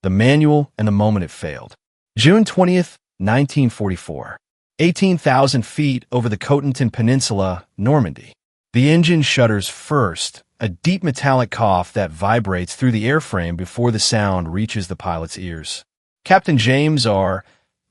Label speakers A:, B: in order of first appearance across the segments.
A: the manual, and the moment it failed. June 20th, 1944. 18,000 feet over the Cotentin Peninsula, Normandy. The engine shudders first, a deep metallic cough that vibrates through the airframe before the sound reaches the pilot's ears. Captain James R.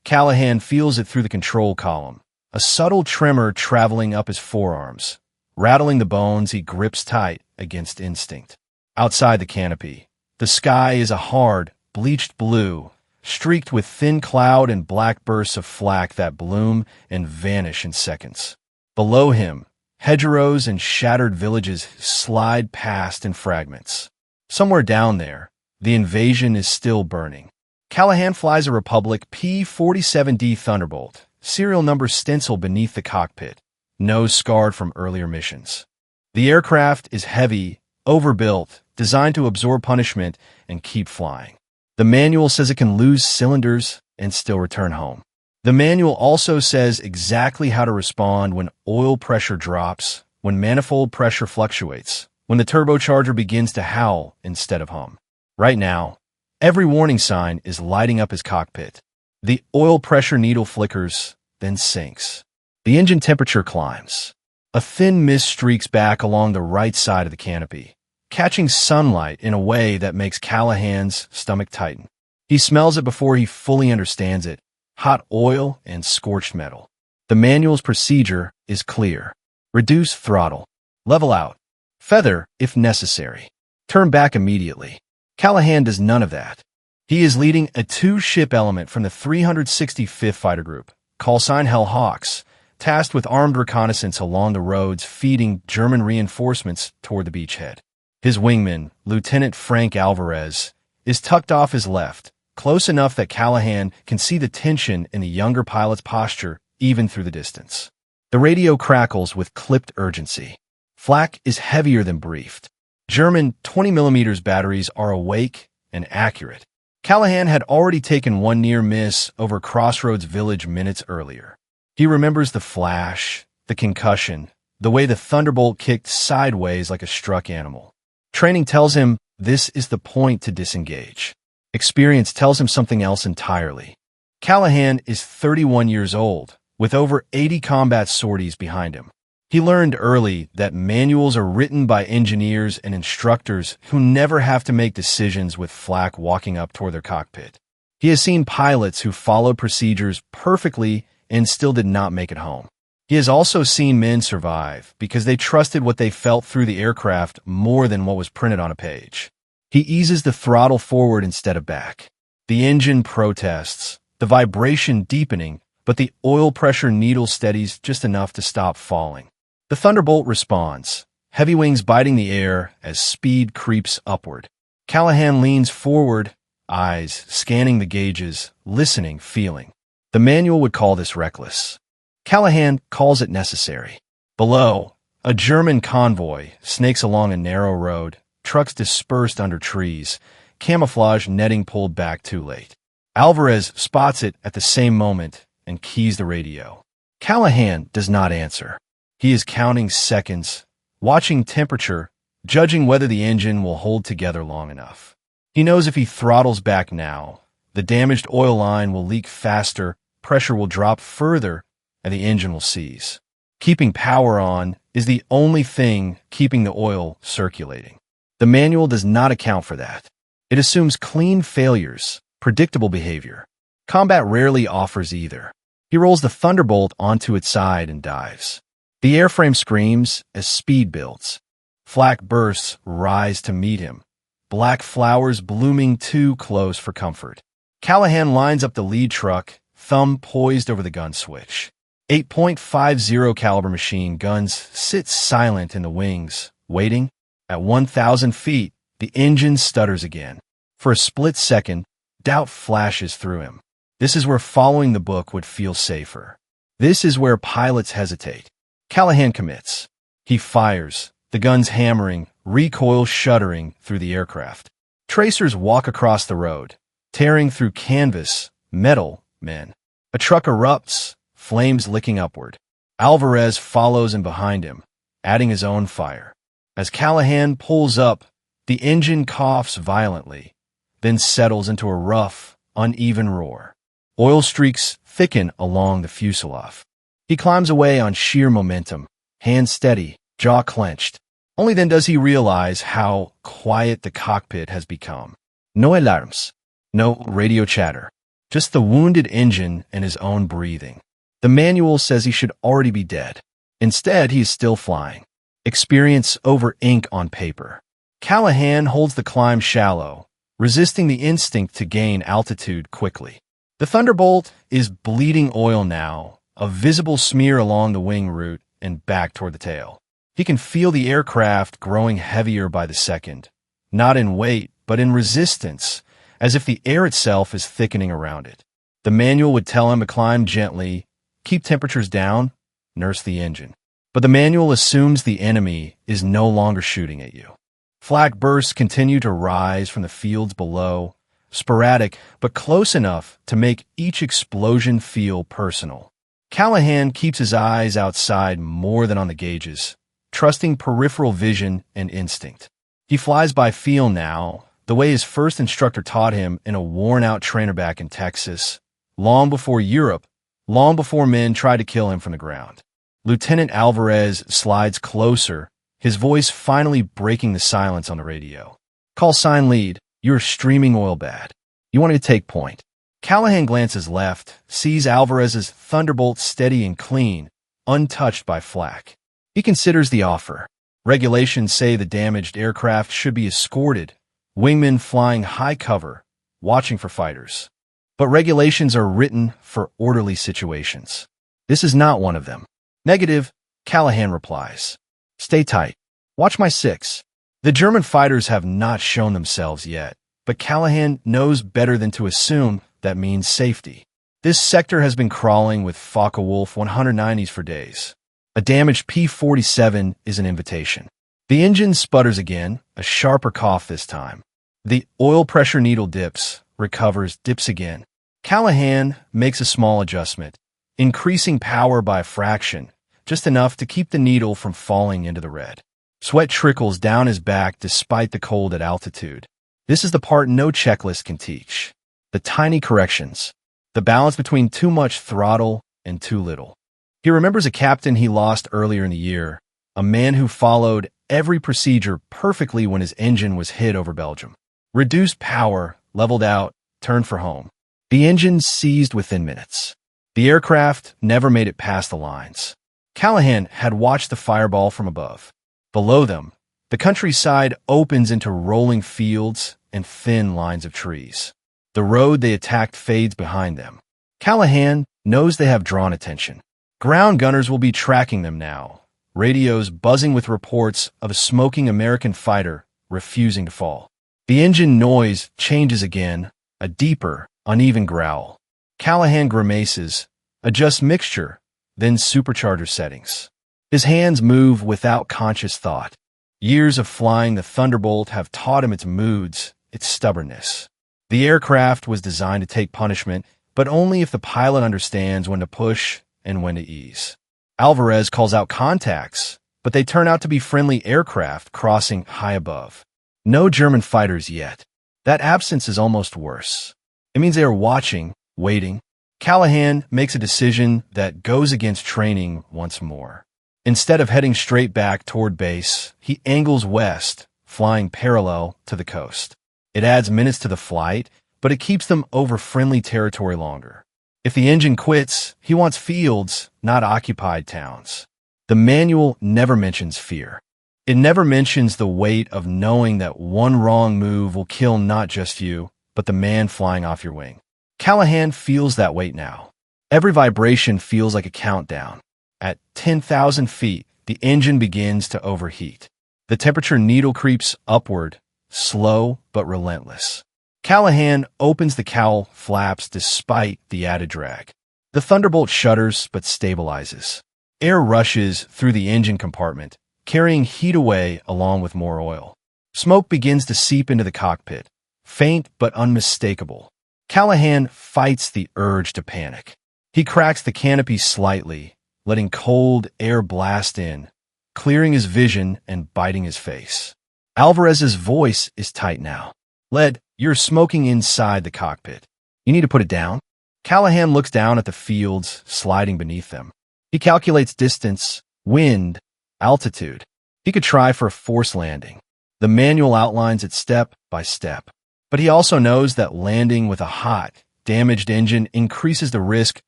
A: Callahan feels it through the control column, a subtle tremor traveling up his forearms. Rattling the bones, he grips tight against instinct. Outside the canopy, the sky is a hard, bleached blue, streaked with thin cloud and black bursts of flak that bloom and vanish in seconds. Below him, hedgerows and shattered villages slide past in fragments. Somewhere down there, the invasion is still burning. Callahan flies a Republic P-47D Thunderbolt, serial number stenciled beneath the cockpit, nose scarred from earlier missions. The aircraft is heavy, overbuilt, designed to absorb punishment and keep flying. The manual says it can lose cylinders and still return home. The manual also says exactly how to respond when oil pressure drops, when manifold pressure fluctuates, when the turbocharger begins to howl instead of hum. Right now, every warning sign is lighting up his cockpit. The oil pressure needle flickers, then sinks. The engine temperature climbs. A thin mist streaks back along the right side of the canopy, catching sunlight in a way that makes Callahan's stomach tighten. He smells it before he fully understands it: hot oil and scorched metal. The manual's procedure is clear. Reduce throttle. Level out. Feather if necessary. Turn back immediately. Callahan does none of that. He is leading a two-ship element from the 365th Fighter Group, callsign Hell Hawks, tasked with armed reconnaissance along the roads feeding German reinforcements toward the beachhead. His wingman, Lieutenant Frank Alvarez, is tucked off his left, close enough that Callahan can see the tension in the younger pilot's posture even through the distance. The radio crackles with clipped urgency. Flak is heavier than briefed. German 20mm batteries are awake and accurate. Callahan had already taken one near miss over Crossroads Village minutes earlier. He remembers the flash, the concussion, the way the Thunderbolt kicked sideways like a struck animal. Training tells him this is the point to disengage. Experience tells him something else entirely. Callahan is 31 years old, with over 80 combat sorties behind him. He learned early that manuals are written by engineers and instructors who never have to make decisions with flak walking up toward their cockpit. He has seen pilots who followed procedures perfectly and still did not make it home. He has also seen men survive because they trusted what they felt through the aircraft more than what was printed on a page. He eases the throttle forward instead of back. The engine protests, the vibration deepening, but the oil pressure needle steadies just enough to stop falling. The Thunderbolt responds, heavy wings biting the air as speed creeps upward. Callahan leans forward, eyes scanning the gauges, listening, feeling. The manual would call this reckless. Callahan calls it necessary. Below, a German convoy snakes along a narrow road, trucks dispersed under trees, camouflage netting pulled back too late. Alvarez spots it at the same moment and keys the radio. Callahan does not answer. He is counting seconds, watching temperature, judging whether the engine will hold together long enough. He knows if he throttles back now, the damaged oil line will leak faster, pressure will drop further, and the engine will seize. Keeping power on is the only thing keeping the oil circulating. The manual does not account for that. It assumes clean failures, predictable behavior. Combat rarely offers either. He rolls the Thunderbolt onto its side and dives. The airframe screams as speed builds. Flak bursts rise to meet him, black flowers blooming too close for comfort. Callahan lines up the lead truck, thumb poised over the gun switch. 8.50 caliber machine guns sit silent in the wings, waiting. At 1,000 feet, the engine stutters again. For a split second, doubt flashes through him. This is where following the book would feel safer. This is where pilots hesitate. Callahan commits. He fires, the guns hammering, recoil shuddering through the aircraft. Tracers walk across the road, tearing through canvas, metal, men. A truck erupts, flames licking upward. Alvarez follows in behind him, adding his own fire. As Callahan pulls up, the engine coughs violently, then settles into a rough, uneven roar. Oil streaks thicken along the fuselage. He climbs away on sheer momentum, hands steady, jaw clenched. Only then does he realize how quiet the cockpit has become. No alarms, no radio chatter, just the wounded engine and his own breathing. The manual says he should already be dead. Instead, he is still flying. Experience over ink on paper. Callahan holds the climb shallow, resisting the instinct to gain altitude quickly. The Thunderbolt is bleeding oil now, a visible smear along the wing root and back toward the tail. He can feel the aircraft growing heavier by the second, not in weight, but in resistance, as if the air itself is thickening around it. The manual would tell him to climb gently, keep temperatures down, nurse the engine. But the manual assumes the enemy is no longer shooting at you. Flak bursts continue to rise from the fields below, sporadic but close enough to make each explosion feel personal. Callahan keeps his eyes outside more than on the gauges, trusting peripheral vision and instinct. He flies by feel now, the way his first instructor taught him in a worn-out trainer back in Texas, long before Europe, long before men tried to kill him from the ground. Lieutenant Alvarez slides closer, his voice finally breaking the silence on the radio. Call sign lead. You're streaming oil bad. You want me to take point. Callahan glances left, sees Alvarez's Thunderbolt steady and clean, untouched by flak. He considers the offer. Regulations say the damaged aircraft should be escorted, wingmen flying high cover, watching for fighters. But regulations are written for orderly situations. This is not one of them. Negative, Callahan replies. Stay tight. Watch my 6. The German fighters have not shown themselves yet, but Callahan knows better than to assume that means safety. This sector has been crawling with Focke-Wulf 190s for days. A damaged P-47 is an invitation. The engine sputters again, a sharper cough this time. The oil pressure needle dips, recovers, dips again. Callahan makes a small adjustment, increasing power by a fraction, just enough to keep the needle from falling into the red. Sweat trickles down his back despite the cold at altitude. This is the part no checklist can teach. The tiny corrections. The balance between too much throttle and too little. He remembers a captain he lost earlier in the year, a man who followed every procedure perfectly when his engine was hit over Belgium. Reduced power, leveled out, turned for home. The engine seized within minutes. The aircraft never made it past the lines. Callahan had watched the fireball from above. Below them, the countryside opens into rolling fields and thin lines of trees. The road they attacked fades behind them. Callahan knows they have drawn attention. Ground gunners will be tracking them now, radios buzzing with reports of a smoking American fighter refusing to fall. The engine noise changes again, a deeper, uneven growl. Callahan grimaces, adjusts mixture, then supercharger settings. His hands move without conscious thought. Years of flying the Thunderbolt have taught him its moods, its stubbornness. The aircraft was designed to take punishment, but only if the pilot understands when to push and when to ease. Alvarez calls out contacts, but they turn out to be friendly aircraft crossing high above. No German fighters yet. That absence is almost worse. It means they are watching, waiting. Callahan makes a decision that goes against training once more. Instead of heading straight back toward base, he angles west, flying parallel to the coast. It adds minutes to the flight, but it keeps them over friendly territory longer. If the engine quits, he wants fields, not occupied towns. The manual never mentions fear. It never mentions the weight of knowing that one wrong move will kill not just you, but the man flying off your wing. Callahan feels that weight now. Every vibration feels like a countdown. At 10,000 feet, the engine begins to overheat. The temperature needle creeps upward, slow but relentless. Callahan opens the cowl flaps despite the added drag. The Thunderbolt shudders but stabilizes. Air rushes through the engine compartment, carrying heat away along with more oil. Smoke begins to seep into the cockpit, faint but unmistakable. Callahan fights the urge to panic. He cracks the canopy slightly, letting cold air blast in, clearing his vision and biting his face. Alvarez's voice is tight now. Led, you're smoking inside the cockpit. You need to put it down. Callahan looks down at the fields sliding beneath them. He calculates distance, wind, altitude. He could try for a forced landing. The manual outlines it step by step. But he also knows that landing with a hot, damaged engine increases the risk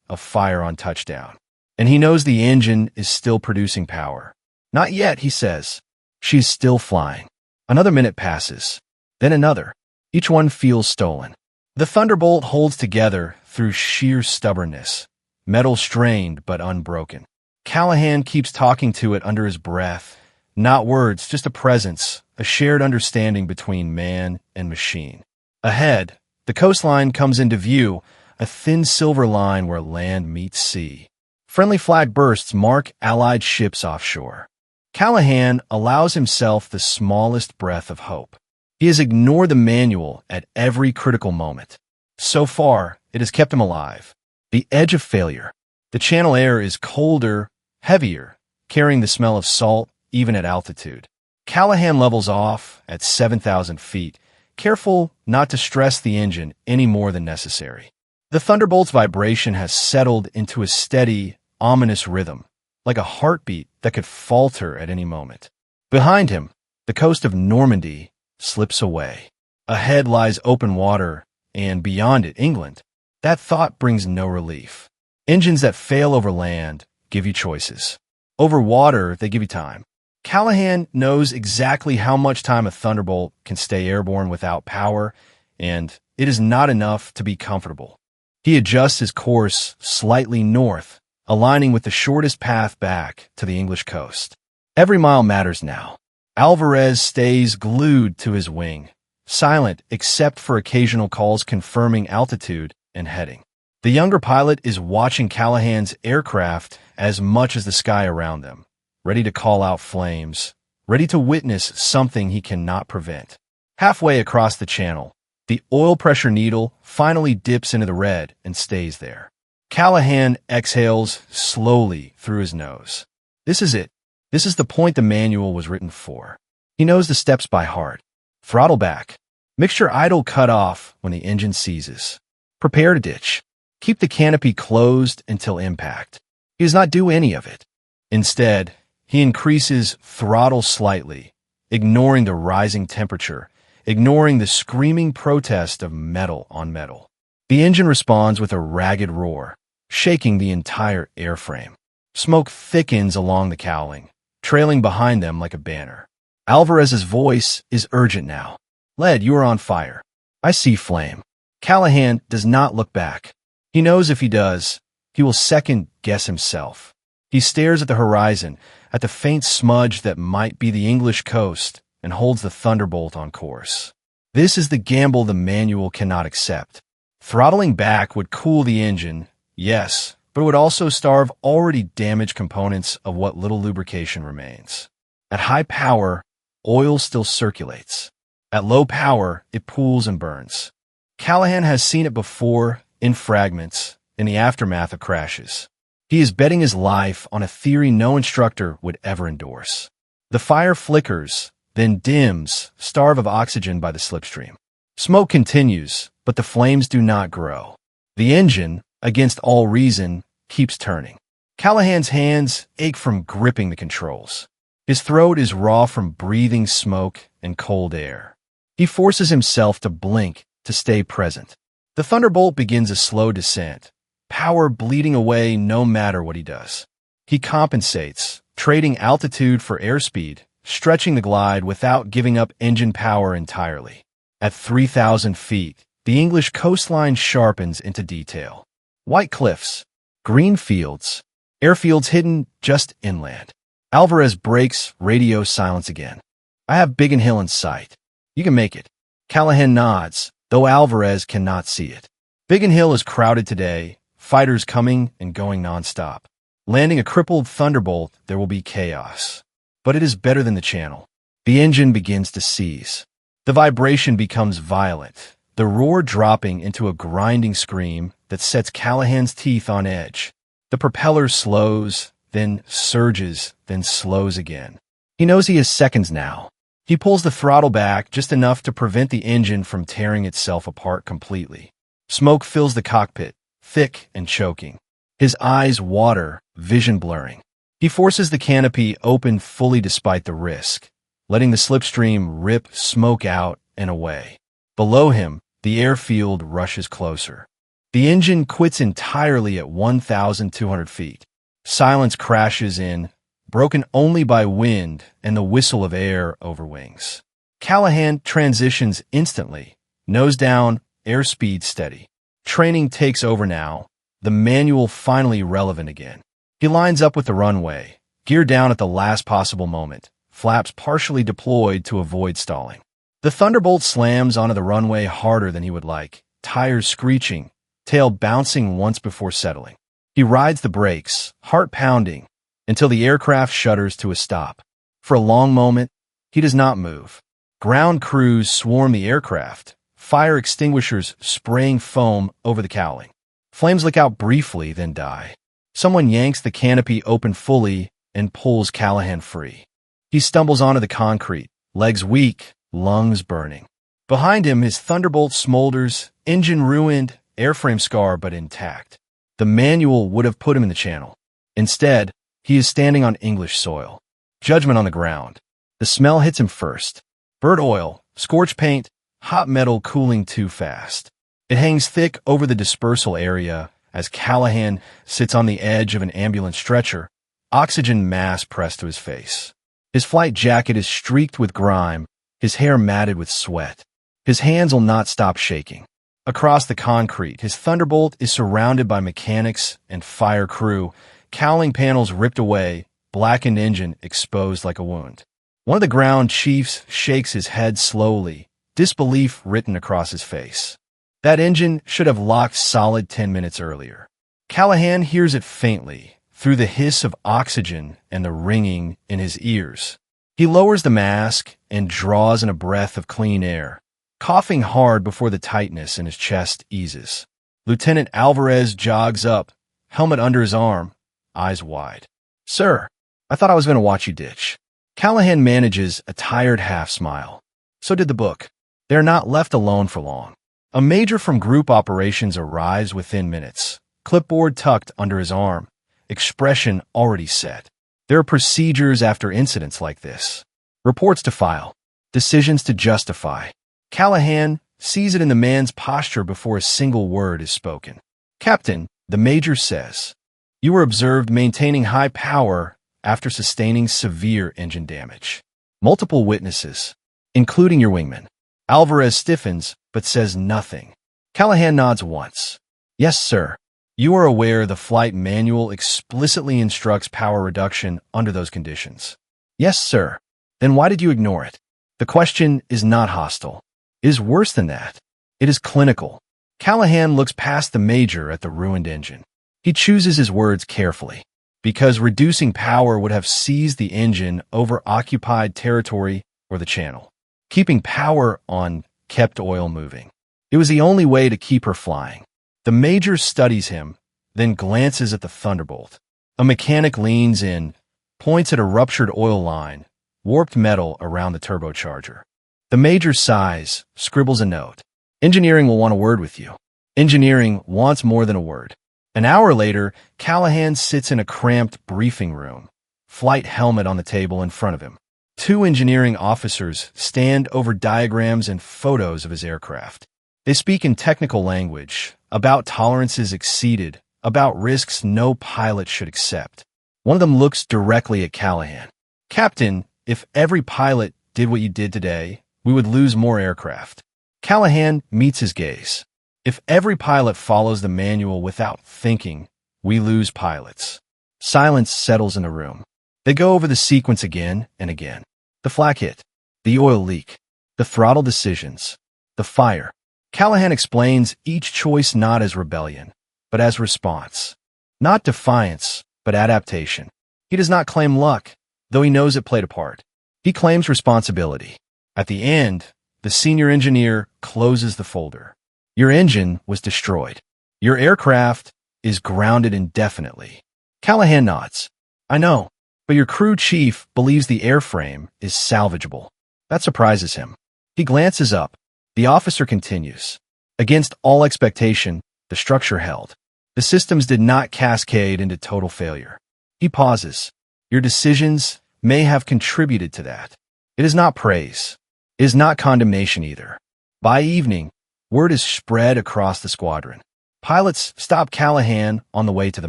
A: of fire on touchdown. And he knows the engine is still producing power. Not yet, he says. She's still flying. Another minute passes. Then another. Each one feels stolen. The Thunderbolt holds together through sheer stubbornness. Metal strained but unbroken. Callahan keeps talking to it under his breath. Not words, just a presence, a shared understanding between man and machine. Ahead, the coastline comes into view, a thin silver line where land meets sea. Friendly flag bursts mark Allied ships offshore. Callahan allows himself the smallest breath of hope. He has ignored the manual at every critical moment. So far, it has kept him alive. The edge of failure. The channel air is colder, heavier, carrying the smell of salt even at altitude. Callahan levels off at 7,000 feet, careful not to stress the engine any more than necessary. The Thunderbolt's vibration has settled into a steady, ominous rhythm, like a heartbeat that could falter at any moment. Behind him, the coast of Normandy slips away. Ahead lies open water, and beyond it, England. That thought brings no relief. Engines that fail over land give you choices. Over water, they give you time. Callahan knows exactly how much time a Thunderbolt can stay airborne without power, and it is not enough to be comfortable. He adjusts his course slightly north, aligning with the shortest path back to the English coast. Every mile matters now. Alvarez stays glued to his wing, silent except for occasional calls confirming altitude and heading. The younger pilot is watching Callahan's aircraft as much as the sky around them, ready to call out flames, ready to witness something he cannot prevent. Halfway across the channel, the oil pressure needle finally dips into the red and stays there. Callahan exhales slowly through his nose. This is it. This is the point the manual was written for. He knows the steps by heart. Throttle back. Mixture idle cut off when the engine seizes. Prepare to ditch. Keep the canopy closed until impact. He does not do any of it. Instead, he increases throttle slightly, ignoring the rising temperature, ignoring the screaming protest of metal on metal. The engine responds with a ragged roar, shaking the entire airframe. Smoke thickens along the cowling, trailing behind them like a banner. Alvarez's voice is urgent now. Led, you are on fire. I see flame. Callahan does not look back. He knows if he does, he will second-guess himself. He stares at the horizon, at the faint smudge that might be the English coast, and holds the Thunderbolt on course. This is the gamble the manual cannot accept. Throttling back would cool the engine, yes, but it would also starve already damaged components of what little lubrication remains. At high power, oil still circulates. At low power, it pools and burns. Callahan has seen it before, in fragments, in the aftermath of crashes. He is betting his life on a theory no instructor would ever endorse. The fire flickers, then dims, starved of oxygen by the slipstream. Smoke continues, but the flames do not grow. The engine, against all reason, keeps turning. Callahan's hands ache from gripping the controls. His throat is raw from breathing smoke and cold air. He forces himself to blink to stay present. The Thunderbolt begins a slow descent, power bleeding away no matter what he does. He compensates, trading altitude for airspeed, stretching the glide without giving up engine power entirely. At 3,000 feet, the English coastline sharpens into detail. White cliffs, green fields, airfields hidden just inland. Alvarez breaks radio silence again. I have Biggin Hill in sight. You can make it. Callahan nods, though Alvarez cannot see it. Biggin Hill is crowded today, fighters coming and going nonstop. Landing a crippled Thunderbolt, there will be chaos. But it is better than the channel. The engine begins to seize. The vibration becomes violent, the roar dropping into a grinding scream that sets Callahan's teeth on edge. The propeller slows, then surges, then slows again. He knows he has seconds now. He pulls the throttle back just enough to prevent the engine from tearing itself apart completely. Smoke fills the cockpit, thick and choking. His eyes water, vision blurring. He forces the canopy open fully despite the risk, letting the slipstream rip smoke out and away. Below him, the airfield rushes closer. The engine quits entirely at 1,200 feet. Silence crashes in, broken only by wind and the whistle of air over wings. Callahan transitions instantly, nose down, airspeed steady. Training takes over now, the manual finally relevant again. He lines up with the runway, gear down at the last possible moment, flaps partially deployed to avoid stalling. The Thunderbolt slams onto the runway harder than he would like, tires screeching, tail bouncing once before settling. He rides the brakes, heart pounding, until the aircraft shudders to a stop. For a long moment, he does not move. Ground crews swarm the aircraft, fire extinguishers spraying foam over the cowling. Flames lick out briefly, then die. Someone yanks the canopy open fully and pulls Callahan free. He stumbles onto the concrete, legs weak, lungs burning. Behind him, his Thunderbolt smolders, engine ruined, airframe scar but intact. The manual would have put him in the channel. Instead, he is standing on English soil. Judgment on the ground. The smell hits him first. Bird oil, scorch paint, hot metal cooling too fast. It hangs thick over the dispersal area as Callahan sits on the edge of an ambulance stretcher, oxygen mask pressed to his face. His flight jacket is streaked with grime, his hair matted with sweat. His hands will not stop shaking. Across the concrete, his Thunderbolt is surrounded by mechanics and fire crew, cowling panels ripped away, blackened engine exposed like a wound. One of the ground chiefs shakes his head slowly, disbelief written across his face. That engine should have locked solid 10 minutes earlier. Callahan hears it faintly, through the hiss of oxygen and the ringing in his ears. He lowers the mask and draws in a breath of clean air, coughing hard before the tightness in his chest eases. Lieutenant Alvarez jogs up, helmet under his arm, eyes wide. "Sir, I thought I was going to watch you ditch." Callahan manages a tired half-smile. So did the book. They are not left alone for long. A major from group operations arrives within minutes, clipboard tucked under his arm, expression already set. There are procedures after incidents like this. Reports to file, decisions to justify. Callahan sees it in the man's posture before a single word is spoken. "Captain," the major says, "you were observed maintaining high power after sustaining severe engine damage. Multiple witnesses, including your wingman." Alvarez stiffens, but says nothing. Callahan nods once. "Yes, sir. You are aware the flight manual explicitly instructs power reduction under those conditions." "Yes, sir." "Then why did you ignore it?" The question is not hostile. It is worse than that. It is clinical. Callahan looks past the major at the ruined engine. He chooses his words carefully, because reducing power would have seized the engine over occupied territory or the channel. Keeping power on kept oil moving. It was the only way to keep her flying. The major studies him, then glances at the Thunderbolt. A mechanic leans in, points at a ruptured oil line, warped metal around the turbocharger. The major sighs, scribbles a note. "Engineering will want a word with you." Engineering wants more than a word. An hour later, Callahan sits in a cramped briefing room, flight helmet on the table in front of him. Two engineering officers stand over diagrams and photos of his aircraft. They speak in technical language, about tolerances exceeded, about risks no pilot should accept. One of them looks directly at Callahan. "Captain, if every pilot did what you did today, we would lose more aircraft." Callahan meets his gaze. "If every pilot follows the manual without thinking, we lose pilots." Silence settles in the room. They go over the sequence again and again. The flak hit, the oil leak, the throttle decisions, the fire. Callahan explains each choice not as rebellion, but as response. Not defiance, but adaptation. He does not claim luck, though he knows it played a part. He claims responsibility. At the end, the senior engineer closes the folder. "Your engine was destroyed. Your aircraft is grounded indefinitely." Callahan nods. "I know, but your crew chief believes the airframe is salvageable." That surprises him. He glances up. The officer continues. Against all expectation, the structure held. The systems did not cascade into total failure. He pauses. Your decisions may have contributed to that. It is not praise. It is not condemnation either. By evening, word is spread across the squadron. Pilots stop Callahan on the way to the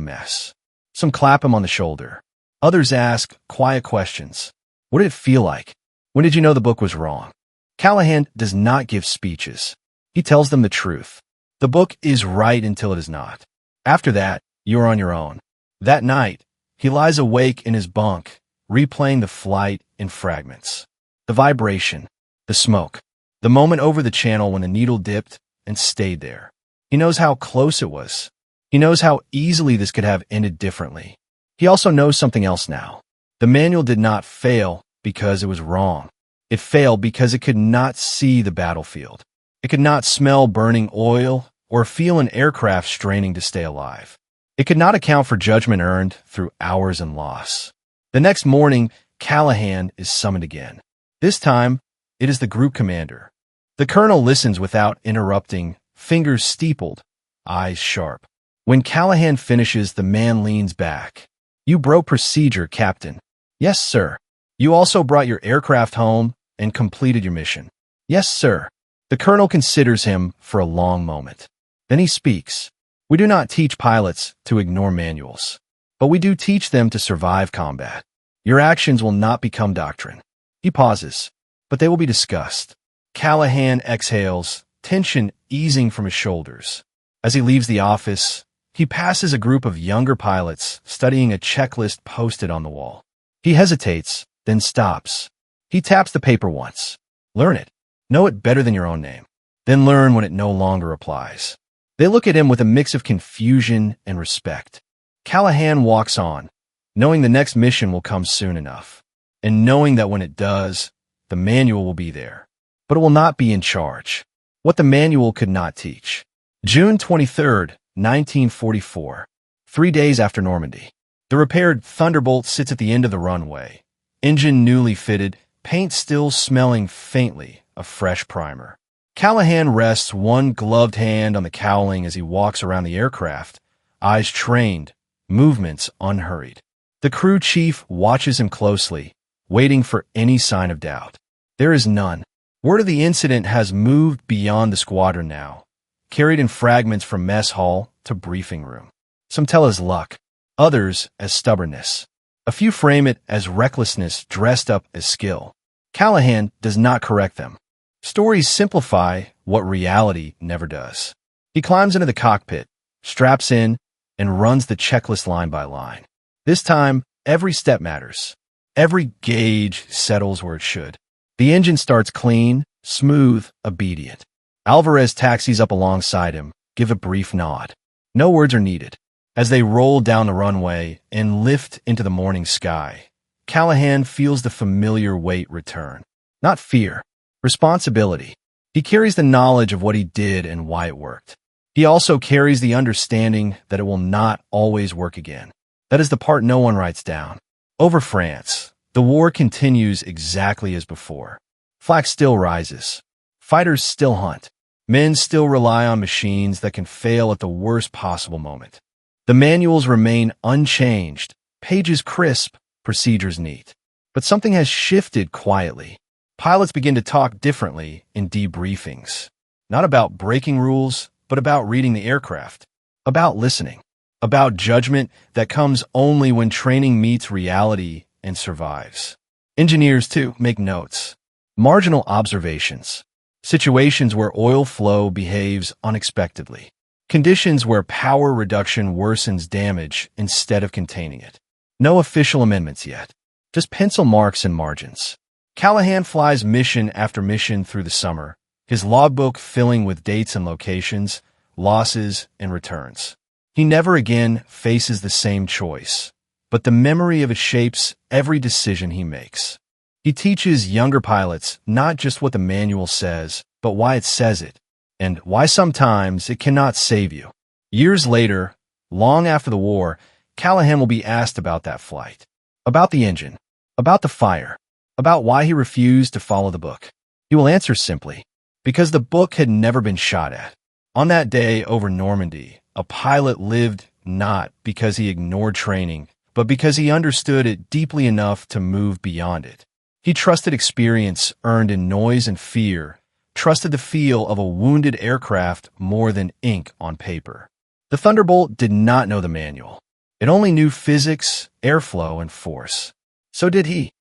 A: mess. Some clap him on the shoulder. Others ask quiet questions. What did it feel like? When did you know the book was wrong? Callahan does not give speeches. He tells them the truth. The book is right until it is not. After that, you are on your own. That night, he lies awake in his bunk, replaying the flight in fragments. The vibration, the smoke, the moment over the channel when the needle dipped and stayed there. He knows how close it was. He knows how easily this could have ended differently. He also knows something else now. The manual did not fail because it was wrong. It failed because it could not see the battlefield. It could not smell burning oil or feel an aircraft straining to stay alive. It could not account for judgment earned through hours and loss. The next morning, Callahan is summoned again. This time, it is the group commander. The colonel listens without interrupting, fingers steepled, eyes sharp. When Callahan finishes, the man leans back. You broke procedure, Captain. Yes, sir. You also brought your aircraft home and completed your mission. Yes, sir. The colonel considers him for a long moment. Then he speaks. We do not teach pilots to ignore manuals, but we do teach them to survive combat. Your actions will not become doctrine. He pauses, but they will be discussed. Callahan exhales, tension easing from his shoulders. As he leaves the office, he passes a group of younger pilots studying a checklist posted on the wall. He hesitates, then stops. He taps the paper once. Learn it. Know it better than your own name. Then learn when it no longer applies. They look at him with a mix of confusion and respect. Callahan walks on, knowing the next mission will come soon enough, and knowing that when it does, the manual will be there, but it will not be in charge. What the manual could not teach. June 23rd, 1944. 3 days after Normandy. The repaired Thunderbolt sits at the end of the runway. Engine newly fitted, paint still smelling faintly of fresh primer. Callahan rests one gloved hand on the cowling as he walks around the aircraft, eyes trained, movements unhurried. The crew chief watches him closely, waiting for any sign of doubt. There is none. Word of the incident has moved beyond the squadron now, carried in fragments from mess hall to briefing room. Some tell as luck, others as stubbornness. A few frame it as recklessness dressed up as skill. Callahan does not correct them. Stories simplify what reality never does. He climbs into the cockpit, straps in, and runs the checklist line by line. This time, every step matters. Every gauge settles where it should. The engine starts clean, smooth, obedient. Alvarez taxis up alongside him, give a brief nod. No words are needed. As they roll down the runway and lift into the morning sky, Callahan feels the familiar weight return. Not fear, responsibility. He carries the knowledge of what he did and why it worked. He also carries the understanding that it will not always work again. That is the part no one writes down. Over France, the war continues exactly as before. Flak still rises. Fighters still hunt. Men still rely on machines that can fail at the worst possible moment. The manuals remain unchanged, pages crisp, procedures neat. But something has shifted quietly. Pilots begin to talk differently in debriefings. Not about breaking rules, but about reading the aircraft. About listening. About judgment that comes only when training meets reality and survives. Engineers, too, make notes. Marginal observations. Situations where oil flow behaves unexpectedly. Conditions where power reduction worsens damage instead of containing it. No official amendments yet. Just pencil marks and margins. Callahan flies mission after mission through the summer, his logbook filling with dates and locations, losses and returns. He never again faces the same choice, but the memory of it shapes every decision he makes. He teaches younger pilots not just what the manual says, but why it says it, and why sometimes it cannot save you. Years later, long after the war, Callahan will be asked about that flight, about the engine, about the fire. about why he refused to follow the book. He will answer simply, because the book had never been shot at. On that day over Normandy, a pilot lived not because he ignored training, but because he understood it deeply enough to move beyond it. He trusted experience earned in noise and fear, trusted the feel of a wounded aircraft more than ink on paper. The Thunderbolt did not know the manual. It only knew physics, airflow, and force. So did he.